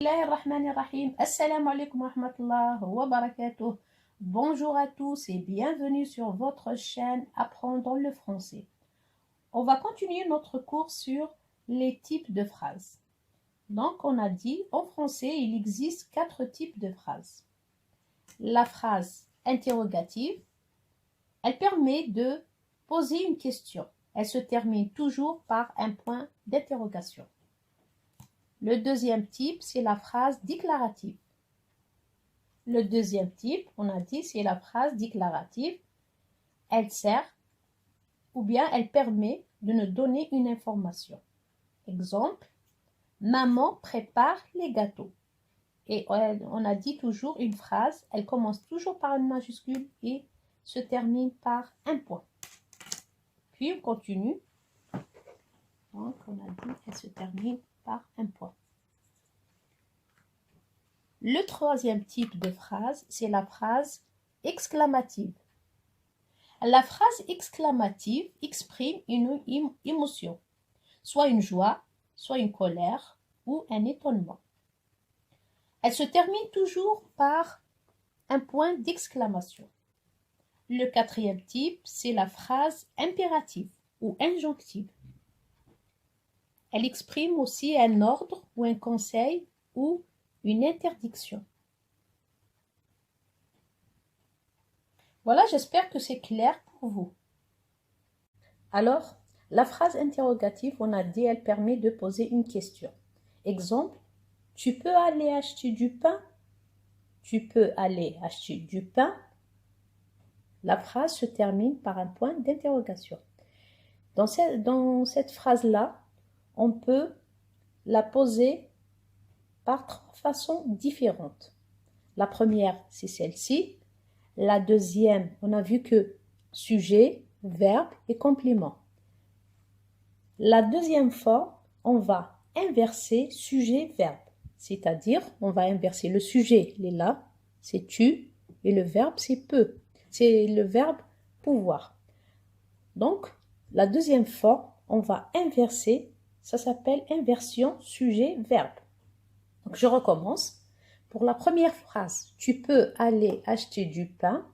Bismillahirrahmanirrahim. Assalamu alaikum wa rahmatullahi wa barakatuh. Bonjour à tous et bienvenue sur votre chaîne Apprendre le français. On va continuer notre cours sur les types de phrases. Donc, on a dit, en français, il existe 4 types de phrases. La phrase interrogative, elle permet de poser une question. Elle se termine toujours par un point d'interrogation. Le deuxième type, c'est la phrase déclarative. Le deuxième type, on a dit, c'est la phrase déclarative. Elle sert ou bien elle permet de nous donner une information. Exemple, maman prépare les gâteaux. Et on a dit toujours une phrase, elle commence toujours par une majuscule et se termine par un point. Puis on continue. Donc on a dit, elle se termine par un point. Le troisième type de phrase, c'est la phrase exclamative. La phrase exclamative exprime une émotion, soit une joie, soit une colère ou un étonnement. Elle se termine toujours par un point d'exclamation. Le quatrième type, c'est la phrase impérative ou injonctive. Elle exprime aussi un ordre ou un conseil ou une interdiction. Voilà, j'espère que c'est clair pour vous. Alors, la phrase interrogative, on a dit, elle permet de poser une question. Exemple, tu peux aller acheter du pain? Tu peux aller acheter du pain? La phrase se termine par un point d'interrogation. Dans cette phrase-là, on peut la poser par 3 façons différentes. La première, c'est celle-ci. La deuxième, on a vu que sujet, verbe et complément. La deuxième fois, on va inverser sujet, verbe. C'est-à-dire, on va inverser le sujet, il est là, c'est tu, et le verbe, c'est peut. C'est le verbe pouvoir. Donc, la deuxième fois, on va inverser, ça s'appelle inversion sujet-verbe. Donc, je recommence. Pour la première phrase, tu peux aller acheter du pain.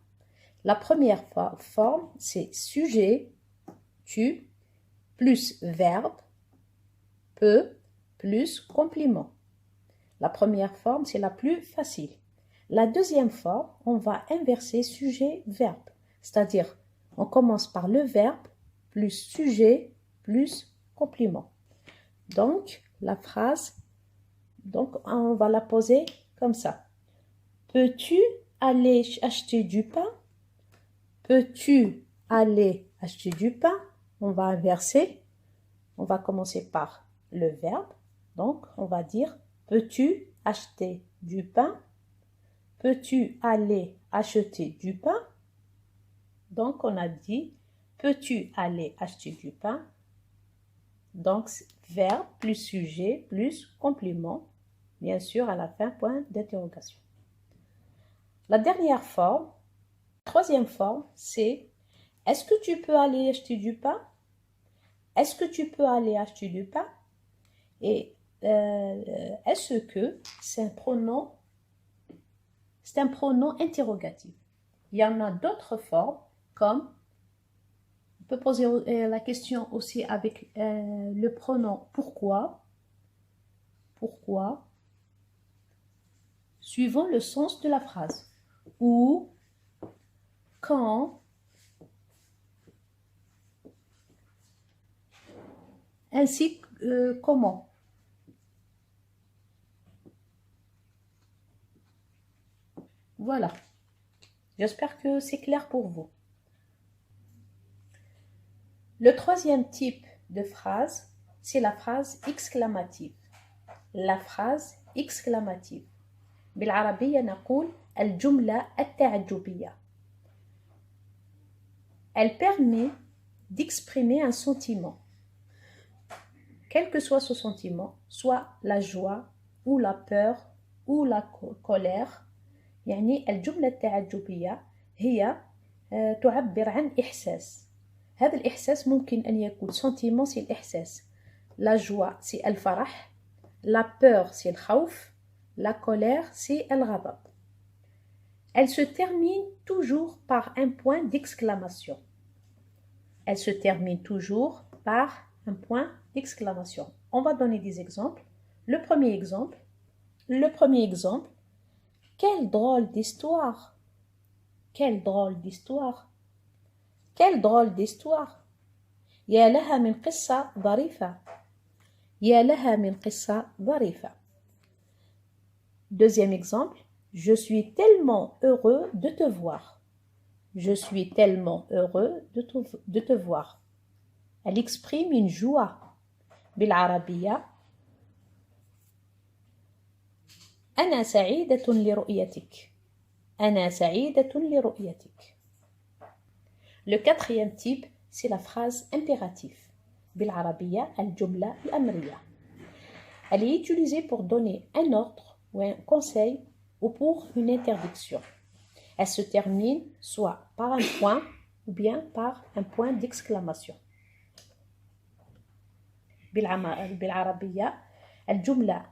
La première forme, c'est sujet, tu, plus verbe, peut, plus complément. La première forme, c'est la plus facile. La deuxième forme, on va inverser sujet-verbe. C'est-à-dire, on commence par le verbe, plus sujet, plus complément. Donc, la phrase, donc on va la poser comme ça. Peux-tu aller acheter du pain? Peux-tu aller acheter du pain? On va inverser. On va commencer par le verbe. Donc, on va dire, peux-tu acheter du pain? Peux-tu aller acheter du pain? Donc, on a dit, peux-tu aller acheter du pain? Donc, verbe plus sujet plus complément. Bien sûr, à la fin, point d'interrogation. La dernière forme, troisième forme, c'est est-ce que tu peux aller acheter du pain? Est-ce que tu peux aller acheter du pain? Et est-ce que c'est un pronom interrogatif. Il y en a d'autres formes comme on peut poser la question aussi avec le pronom pourquoi. Pourquoi? Suivant le sens de la phrase. Ou, quand, ainsi que comment. Voilà. J'espère que c'est clair pour vous. Le troisième type de phrase, c'est la phrase exclamative. La phrase exclamative. بالعربية نقول الجملة التعجبية. Elle permet d'exprimer un sentiment. Quel que soit ce sentiment, soit la joie ou la peur ou la colère. يعني الجملة التعجبية هي تعبر عن إحساس. هذا الإحساس ممكن أن يكون sentiment c'est الإحساس. La joie c'est الفرح. La peur c'est الخوف. La colère, c'est الغضب. Elle se termine toujours par un point d'exclamation. Elle se termine toujours par un point d'exclamation. On va donner des exemples. Le premier exemple. Quelle drôle d'histoire! Quelle drôle d'histoire! Quelle drôle d'histoire! يا لها من قصة ظريفة. يا لها من قصة ظريفة. Deuxième exemple. Je suis tellement heureux de te voir. Je suis tellement heureux de te voir. Elle exprime une joie. بالعربية أنا سعيدة لرؤيتك. أنا سعيدة لرؤيتك. Le quatrième type, c'est la phrase impérative. بالعربية الجملة الأمرية. Elle est utilisée pour donner un ordre ou un conseil ou pour une interdiction. Elle se termine soit par un point ou bien par un point d'exclamation. بالعربية الجملة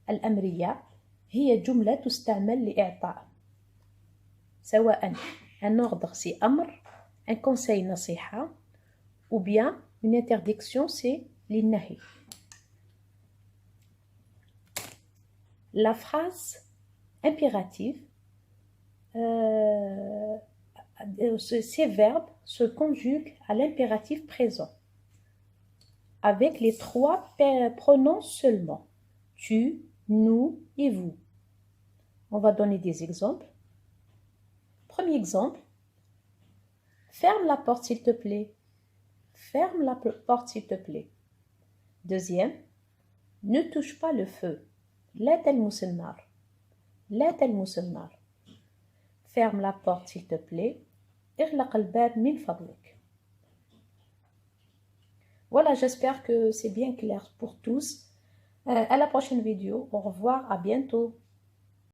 الأمرية هي جملة تستعمل لإعطاء سواء un ordre c'est أمر, un conseil نصيحة ou bien une interdiction c'est للنهي. La phrase impérative, ces verbes se conjuguent à l'impératif présent avec les trois pronoms seulement. Tu, nous et vous. On va donner des exemples. Premier exemple. Ferme la porte s'il te plaît. Ferme la porte s'il te plaît. Deuxième. Ne touche pas le feu. لا تلمس النار. لا تلمس النار. Ferme la porte s'il te plaît. اغلق الباب من فضلك. Voilà, j'espère que c'est bien clair pour tous. À la prochaine vidéo. Au revoir, à bientôt.